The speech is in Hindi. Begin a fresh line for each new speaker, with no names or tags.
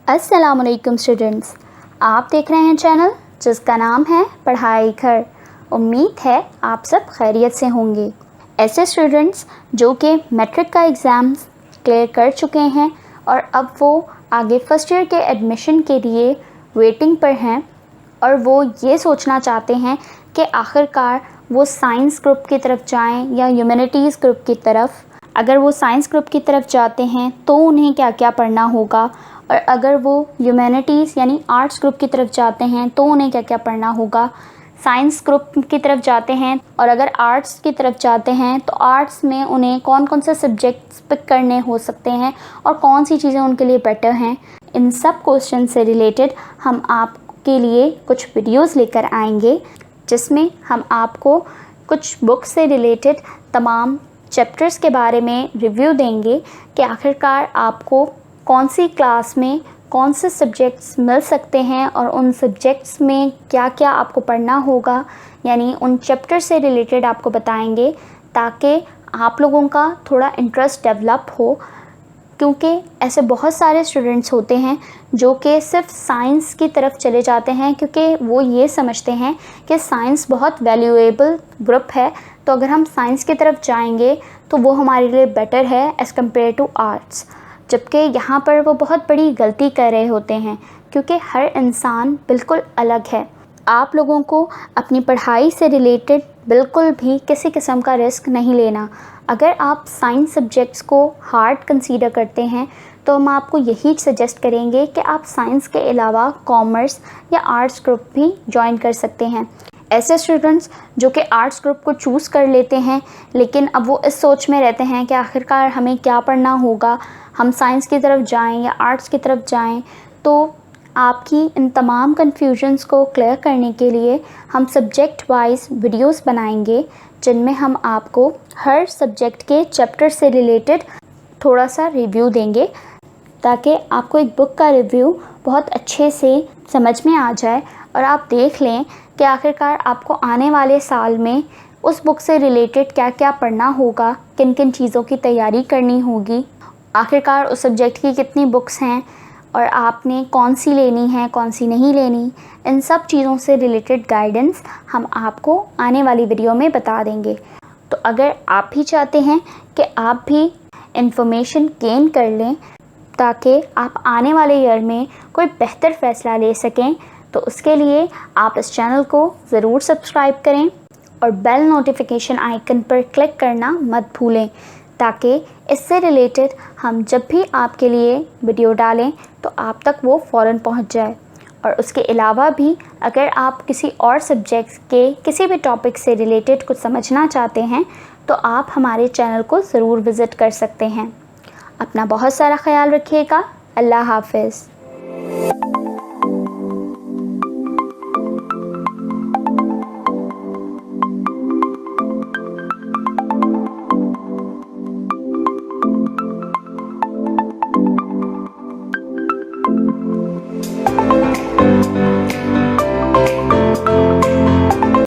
अस्सलामुअलैकुम स्टूडेंट्स, आप देख रहे हैं चैनल जिसका नाम है पढ़ाई घर। उम्मीद है आप सब खैरियत से होंगे। ऐसे स्टूडेंट्स जो कि मैट्रिक का एग्ज़ाम क्लियर कर चुके हैं और अब वो आगे फ़र्स्ट ईयर के एडमिशन के लिए वेटिंग पर हैं और वो ये सोचना चाहते हैं कि आखिरकार वो साइंस ग्रुप की तरफ जाएं या ह्यूमैनिटीज़ ग्रुप की तरफ। अगर वो साइंस ग्रुप की तरफ जाते हैं तो उन्हें क्या क्या पढ़ना होगा, और अगर वो ह्यूमैनिटीज़ यानी आर्ट्स ग्रुप की तरफ जाते हैं तो उन्हें क्या क्या पढ़ना होगा। साइंस ग्रुप की तरफ जाते हैं और अगर आर्ट्स की तरफ जाते हैं तो आर्ट्स में उन्हें कौन कौन से सब्जेक्ट्स पिक करने हो सकते हैं और कौन सी चीज़ें उनके लिए बेटर हैं। इन सब क्वेश्चन से रिलेटेड हम आपके लिए कुछ वीडियोज़ लेकर आएंगे जिसमें हम आपको कुछ बुक्स से रिलेटेड तमाम चैप्टर्स के बारे में रिव्यू देंगे कि आखिरकार आपको कौन सी क्लास में कौन से सब्जेक्ट्स मिल सकते हैं और उन सब्जेक्ट्स में क्या क्या आपको पढ़ना होगा, यानी उन चैप्टर से रिलेटेड आपको बताएंगे ताकि आप लोगों का थोड़ा इंटरेस्ट डेवलप हो। क्योंकि ऐसे बहुत सारे स्टूडेंट्स होते हैं जो कि सिर्फ साइंस की तरफ चले जाते हैं क्योंकि वो ये समझते हैं कि साइंस बहुत वैल्यूएबल ग्रुप है, तो अगर हम साइंस की तरफ जाएंगे तो वो हमारे लिए बेटर है एज़ कम्पेयर टू आर्ट्स। जबकि यहाँ पर वो बहुत बड़ी गलती कर रहे होते हैं क्योंकि हर इंसान बिल्कुल अलग है। आप लोगों को अपनी पढ़ाई से रिलेटेड बिल्कुल भी किसी किस्म का रिस्क नहीं लेना। अगर आप साइंस सब्जेक्ट्स को हार्ड कंसीडर करते हैं तो हम आपको यही सजेस्ट करेंगे कि आप साइंस के अलावा कॉमर्स या आर्ट्स ग्रुप भी ज्वाइन कर सकते हैं। ऐसे स्टूडेंट्स जो कि आर्ट्स ग्रुप को चूज़ कर लेते हैं लेकिन अब वो इस सोच में रहते हैं कि आखिरकार हमें क्या पढ़ना होगा, हम साइंस की तरफ जाएं या आर्ट्स की तरफ जाएं, तो आपकी इन तमाम कन्फ्यूजन्स को क्लियर करने के लिए हम सब्जेक्ट वाइज वीडियोस बनाएंगे जिनमें हम आपको हर सब्जेक्ट के चैप्टर से रिलेटेड थोड़ा सा रिव्यू देंगे ताकि आपको एक बुक का रिव्यू बहुत अच्छे से समझ में आ जाए और आप देख लें कि आखिरकार आपको आने वाले साल में उस बुक से रिलेटेड क्या क्या पढ़ना होगा, किन किन चीज़ों की तैयारी करनी होगी, आखिरकार उस सब्जेक्ट की कितनी बुक्स हैं और आपने कौन सी लेनी है कौन सी नहीं लेनी। इन सब चीज़ों से रिलेटेड गाइडेंस हम आपको आने वाली वीडियो में बता देंगे। तो अगर आप भी चाहते हैं कि आप भी इंफॉर्मेशन गेन कर लें ताकि आप आने वाले ईयर में कोई बेहतर फ़ैसला ले सकें, तो उसके लिए आप इस चैनल को ज़रूर सब्सक्राइब करें और बेल नोटिफिकेशन आइकन पर क्लिक करना मत भूलें ताकि इससे रिलेटेड हम जब भी आपके लिए वीडियो डालें तो आप तक वो फ़ौरन पहुंच जाए। और उसके अलावा भी अगर आप किसी और सब्जेक्ट के किसी भी टॉपिक से रिलेटेड कुछ समझना चाहते हैं तो आप हमारे चैनल को ज़रूर विज़िट कर सकते हैं। अपना बहुत सारा ख्याल रखिएगा। अल्लाह हाफ़िज़।